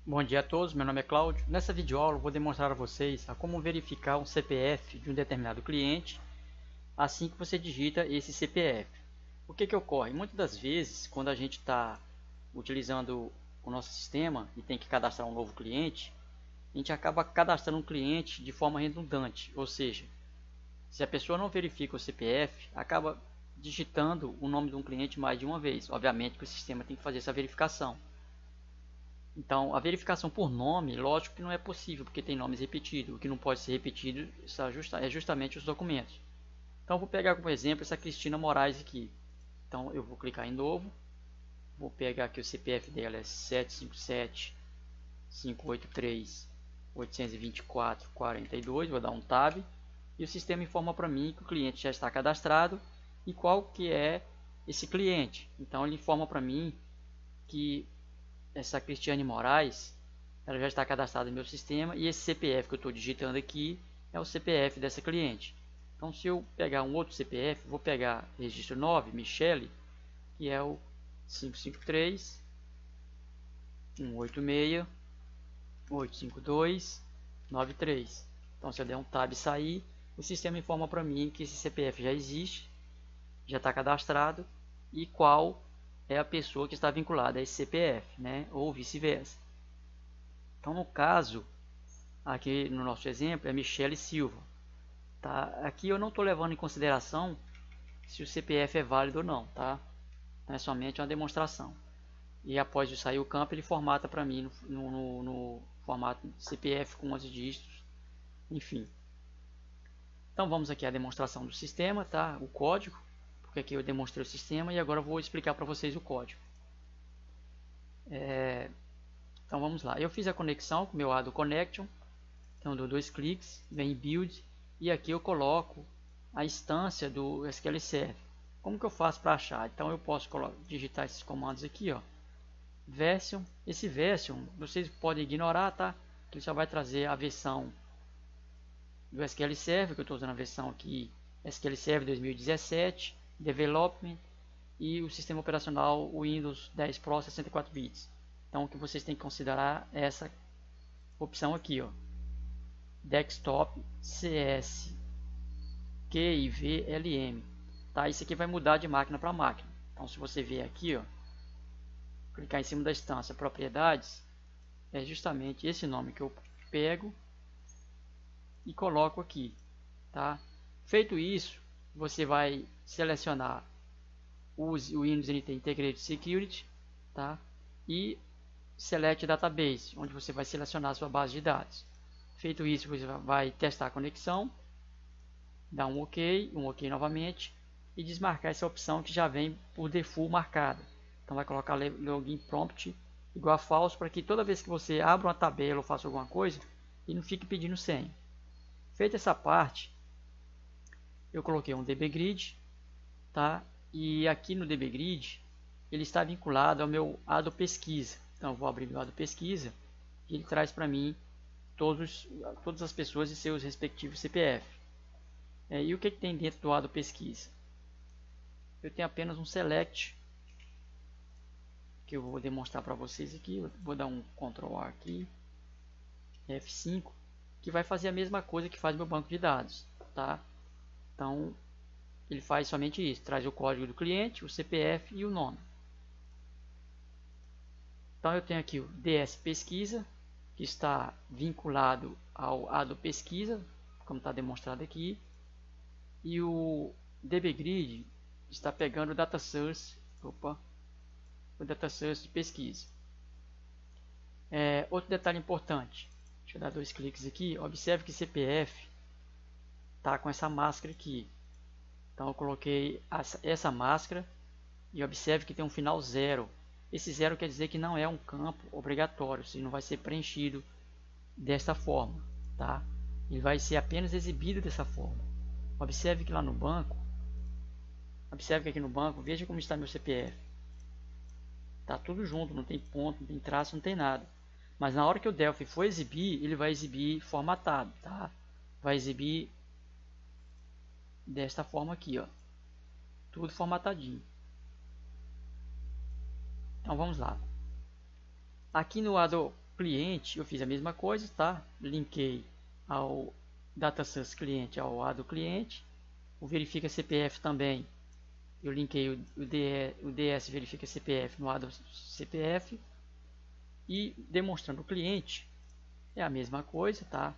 Bom dia a todos, meu nome é Cláudio. Nessa videoaula eu vou demonstrar a vocês a como verificar um CPF de um determinado cliente assim que você digita esse CPF. O que ocorre? Muitas das vezes, quando a gente está utilizando o nosso sistema e tem que cadastrar um novo cliente, a gente acaba cadastrando um cliente de forma redundante, ou seja, se a pessoa não verifica o CPF, acaba digitando o nome de um cliente mais de uma vez. Obviamente que o sistema tem que fazer essa verificação. Então, a verificação por nome, lógico que não é possível, porque tem nomes repetidos. O que não pode ser repetido é justamente os documentos. Então, vou pegar como exemplo essa Cristina Moraes aqui. Então, eu vou clicar em novo. Vou pegar aqui o CPF dela, é 757-583-824-42. Vou dar um Tab. E o sistema informa para mim que o cliente já está cadastrado e qual que é esse cliente. Então, ele informa para mim que essa Cristiane Moraes, ela já está cadastrada no meu sistema e esse CPF que eu estou digitando aqui é o CPF dessa cliente. Então, se eu pegar um outro CPF, vou pegar registro 9, Michele, que é o 553 186 852 93. Então, se eu der um Tab e sair, o sistema informa para mim que esse CPF já existe, já está cadastrado e qual é a pessoa que está vinculada a esse CPF, né? Ou vice-versa. Então, no caso, aqui no nosso exemplo, é Michele Silva. Tá? Aqui eu não estou levando em consideração se o CPF é válido ou não, tá? Então, é somente uma demonstração. E após de sair o campo, ele formata para mim no formato CPF com 11 dígitos, enfim. Então vamos aqui à demonstração do sistema, tá? O código, porque aqui eu demonstrei o sistema e agora eu vou explicar para vocês o código. Então vamos lá, eu fiz a conexão com o meu Ado Connection, então dou dois cliques, vem em Build e aqui eu coloco a instância do SQL Server. Como que eu faço para achar? Então eu posso digitar esses comandos aqui, ó, version, esse version vocês podem ignorar, tá? Que ele só vai trazer a versão do SQL Server, que eu estou usando a versão aqui SQL Server 2017, Development e o sistema operacional Windows 10 Pro 64 bits. Então o que vocês têm que considerar é essa opção aqui, ó, Desktop CS QIVLM. Tá? Isso aqui vai mudar de máquina para máquina. Então se você ver aqui, ó, clicar em cima da instância propriedades, é justamente esse nome que eu pego e coloco aqui, tá? Feito isso, você vai selecionar use o Windows NT Integrated Security, tá? E Select Database, onde você vai selecionar a sua base de dados. Feito isso, você vai testar a conexão, dar um OK novamente e desmarcar essa opção que já vem por default marcada. Então vai colocar login prompt igual a false para que toda vez que você abra uma tabela ou faça alguma coisa, ele não fique pedindo senha. Feita essa parte, eu coloquei um dbgrid, tá? E aqui no dbgrid ele está vinculado ao meu Ado Pesquisa. Então eu vou abrir meu Ado Pesquisa e ele traz para mim todas as pessoas e seus respectivos CPF. E o que tem dentro do Ado Pesquisa? Eu tenho apenas um select que eu vou demonstrar para vocês aqui. Eu vou dar um Ctrl A aqui, F5, que vai fazer a mesma coisa que faz meu banco de dados, tá? Então ele faz somente isso, traz o código do cliente, o CPF e o nome. Então eu tenho aqui o DS Pesquisa, que está vinculado ao Ado Pesquisa, como está demonstrado aqui, e o dbgrid está pegando o data source, o data source de pesquisa. Outro detalhe importante, deixa eu dar dois cliques aqui, observe que CPF está com essa máscara aqui. Então eu coloquei essa máscara e observe que tem um final 0. Esse 0 quer dizer que não é um campo obrigatório, se não vai ser preenchido desta forma, tá? Ele vai ser apenas exibido dessa forma. Observe que lá no banco, observe que aqui no banco, veja como está meu CPF. Tá tudo junto, não tem ponto, não tem traço, não tem nada. Mas na hora que o Delphi for exibir, ele vai exibir formatado, tá? Vai exibir desta forma aqui, ó, tudo formatadinho. Então vamos lá. Aqui no Ado cliente, eu fiz a mesma coisa, tá? Linkei ao DataSense cliente ao A do cliente. O verifica CPF também. Eu linkei o DS verifica CPF no A do CPF. E demonstrando o cliente é a mesma coisa, tá?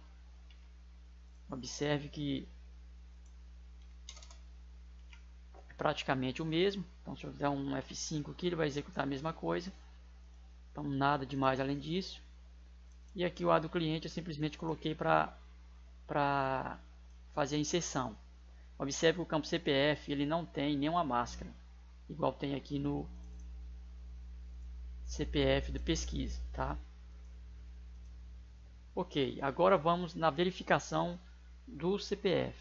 Observe que é praticamente o mesmo. Então, se eu der um F5 aqui, ele vai executar a mesma coisa. Então, nada demais além disso. E aqui o A do cliente eu simplesmente coloquei para fazer a inserção. Observe que o campo CPF ele não tem nenhuma máscara, igual tem aqui no CPF de pesquisa, tá? Ok, agora vamos na verificação do CPF.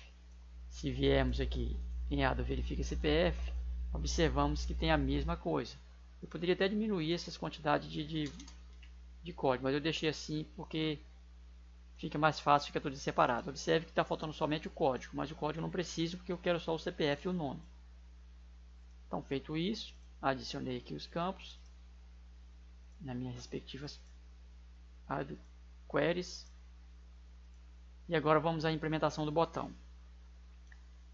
Se viermos aqui em A do verifica CPF, observamos que tem a mesma coisa. Eu poderia até diminuir essas quantidades de código, mas eu deixei assim porque fica mais fácil, fica tudo separado. Observe que está faltando somente o código, mas o código eu não preciso porque eu quero só o CPF e o nome. Então, feito isso, adicionei aqui os campos nas minhas respectivas queries. E agora vamos à implementação do botão.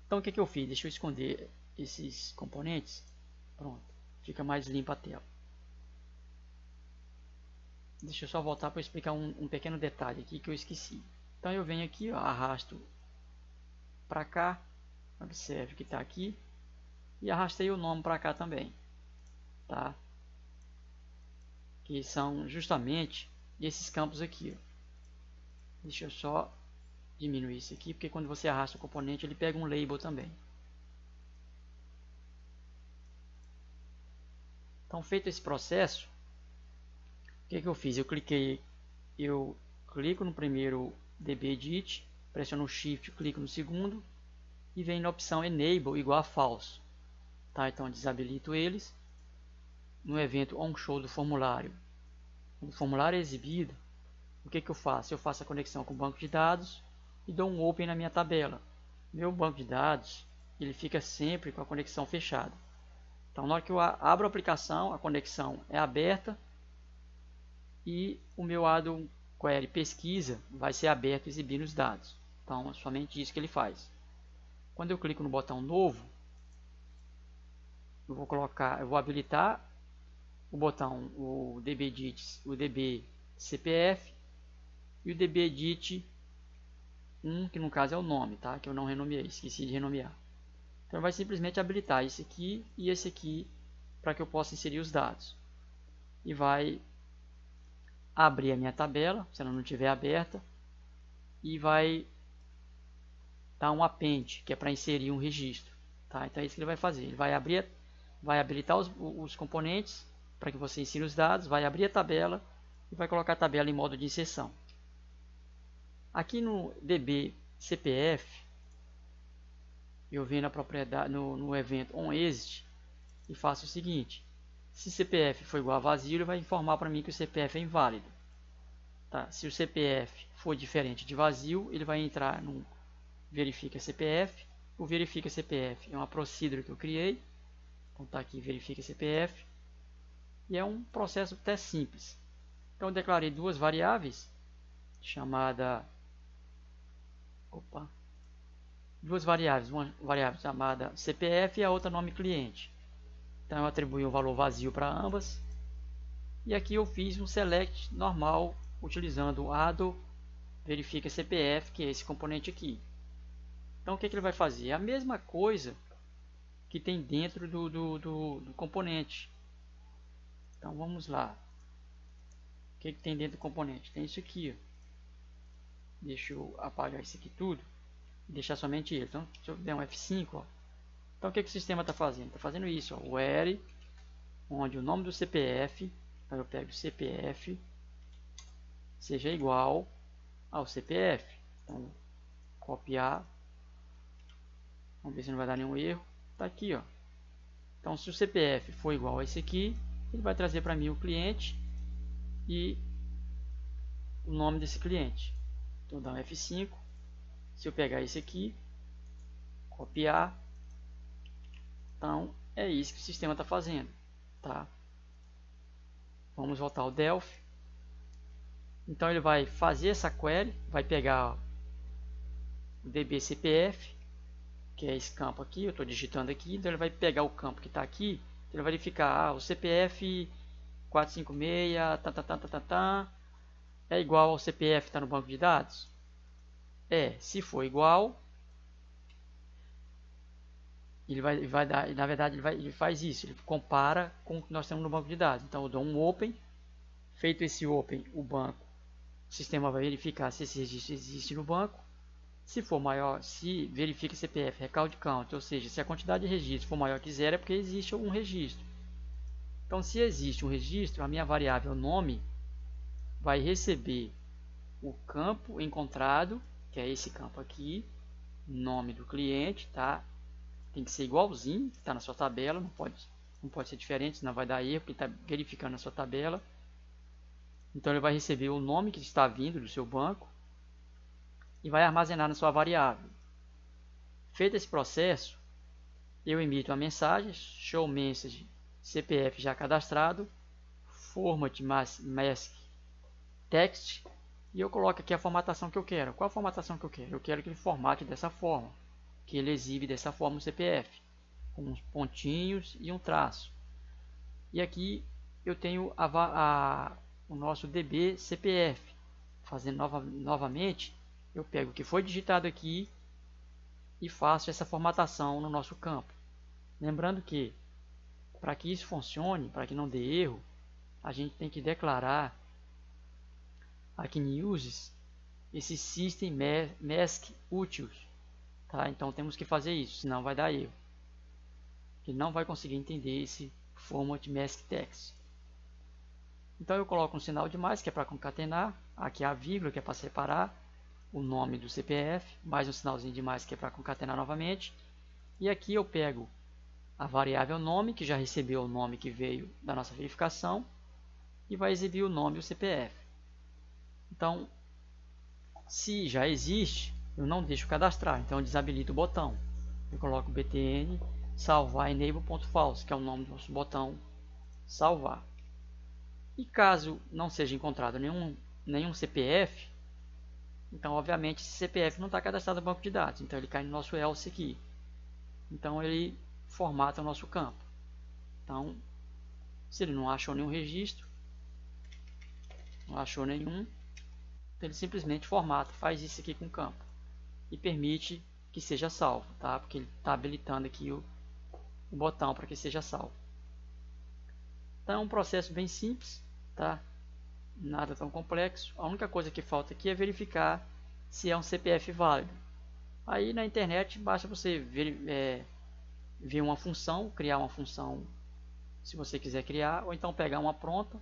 Então, o que eu fiz? Deixa eu esconder esses componentes. Pronto, fica mais limpa a tela. Deixa eu só voltar para explicar um pequeno detalhe aqui que eu esqueci. Então eu venho aqui, ó, arrasto para cá, observe que está aqui, e arrastei o nome para cá também, tá? Que são justamente esses campos aqui, ó. Deixa eu só diminuir isso aqui, porque quando você arrasta o componente ele pega um label também. Então, feito esse processo, o que eu fiz? Eu clico no primeiro dbEdit, pressiono o Shift, clico no segundo e vem na opção Enable igual a False. Tá? Então desabilito eles. No evento onShow do formulário, quando o formulário é exibido, o que eu faço? Eu faço a conexão com o banco de dados e dou um Open na minha tabela. Meu banco de dados ele fica sempre com a conexão fechada. Então na hora que eu abro a aplicação, a conexão é aberta e o meu ADO Query pesquisa vai ser aberto exibindo os dados. Então é somente isso que ele faz. Quando eu clico no botão novo, eu vou habilitar o botão, o dbEdit, o dbCPF e o dbEdit 1, que no caso é o nome, tá? Que eu não renomeei, esqueci de renomear. Então vai simplesmente habilitar esse aqui e esse aqui para que eu possa inserir os dados. E vai abrir a minha tabela, se ela não estiver aberta, e vai dar um append, que é para inserir um registro. Tá? Então é isso que ele vai fazer. Ele vai habilitar os componentes para que você insira os dados, vai abrir a tabela e vai colocar a tabela em modo de inserção. Aqui no dbCPF, eu venho na propriedade, no evento onExit e faço o seguinte: se CPF for igual a vazio, ele vai informar para mim que o CPF é inválido. Tá? Se o CPF for diferente de vazio, ele vai entrar no verifica CPF. O verifica CPF é uma procedure que eu criei. Então está aqui verifica CPF. E é um processo até simples. Então eu declarei duas variáveis duas variáveis, uma variável chamada CPF e a outra nome cliente. Então eu atribuí um valor vazio para ambas. E aqui eu fiz um select normal utilizando o ADO verifica CPF, que é esse componente aqui. Então o que ele vai fazer? A mesma coisa que tem dentro do componente. Então vamos lá. O que tem dentro do componente? Tem isso aqui. Ó. Deixa eu apagar isso aqui tudo e deixar somente ele. Então se eu der um F5, ó. Então o que o sistema está fazendo? Está fazendo isso, ó, where, onde o nome do CPF, então eu pego o CPF, seja igual ao CPF. Então copiar, vamos ver se não vai dar nenhum erro. Está aqui, ó. Então se o CPF for igual a esse aqui, ele vai trazer para mim o cliente e o nome desse cliente. Então dá um F5. Se eu pegar esse aqui, copiar, então é isso que o sistema está fazendo, tá? Vamos voltar ao Delphi. Então ele vai fazer essa query, vai pegar o DB CPF, que é esse campo aqui, eu estou digitando aqui, então ele vai pegar o campo que está aqui, ele vai verificar, o CPF 456, é igual ao CPF que está no banco de dados? Se for igual, ele vai dar, na verdade ele faz isso, ele compara com o que nós temos no banco de dados. Então eu dou um open, feito esse open, o sistema vai verificar se esse registro existe no banco. Se for maior, se verifica CPF, record count, ou seja, se a quantidade de registros for maior que 0 é porque existe algum registro. Então se existe um registro, a minha variável nome vai receber o campo encontrado, que é esse campo aqui, nome do cliente, tá? Tem que ser igualzinho, está na sua tabela, não pode ser diferente, senão vai dar erro, porque está verificando a sua tabela. Então ele vai receber o nome que está vindo do seu banco e vai armazenar na sua variável. Feito esse processo, eu emito uma mensagem, show message CPF já cadastrado, format mask text, e eu coloco aqui a formatação que eu quero. Qual a formatação que eu quero? Eu quero que ele formate dessa forma, que ele exibe dessa forma o CPF, com uns pontinhos e um traço. E aqui eu tenho o nosso DB CPF. Fazendo novamente, eu pego o que foi digitado aqui e faço essa formatação no nosso campo. Lembrando que, para que isso funcione, para que não dê erro, a gente tem que declarar aqui em uses esse system mask utils, tá? Então temos que fazer isso, senão vai dar erro. Ele não vai conseguir entender esse format mask text. Então eu coloco um sinal de mais, que é para concatenar, aqui a vírgula, que é para separar o nome do CPF, mais um sinalzinho de mais, que é para concatenar novamente, e aqui eu pego a variável nome, que já recebeu o nome que veio da nossa verificação, e vai exibir o nome e o CPF. Então, se já existe, eu não deixo cadastrar, então eu desabilito o botão. Eu coloco btn salvar enable.false, que é o nome do nosso botão salvar. E caso não seja encontrado nenhum CPF, então obviamente esse CPF não está cadastrado no banco de dados, então ele cai no nosso else aqui. Então ele formata o nosso campo. Então, se ele não achou nenhum registro, não achou nenhum, ele simplesmente formata, faz isso aqui com o campo e permite que seja salvo, tá? Porque ele está habilitando aqui o botão para que seja salvo. Então é um processo bem simples, tá? Nada tão complexo. A única coisa que falta aqui é verificar se é um CPF válido. Aí na internet basta você ver uma função, criar uma função se você quiser criar, ou então pegar uma pronta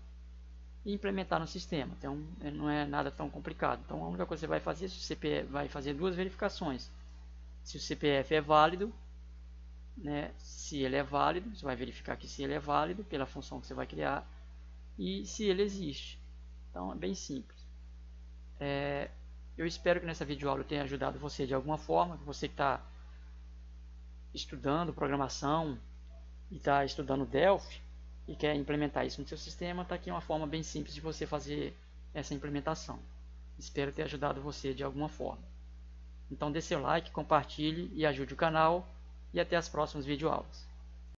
e implementar no sistema. Então não é nada tão complicado. Então a única coisa que você vai fazer, o CPF vai fazer duas verificações. Se o CPF é válido, né? Se ele é válido, você vai verificar que se ele é válido pela função que você vai criar e se ele existe. Então é bem simples. Eu espero que nessa videoaula eu tenha ajudado você de alguma forma. Você que está estudando programação e está estudando Delphi e quer implementar isso no seu sistema, está aqui uma forma bem simples de você fazer essa implementação. Espero ter ajudado você de alguma forma. Então dê seu like, compartilhe e ajude o canal, e até as próximas videoaulas.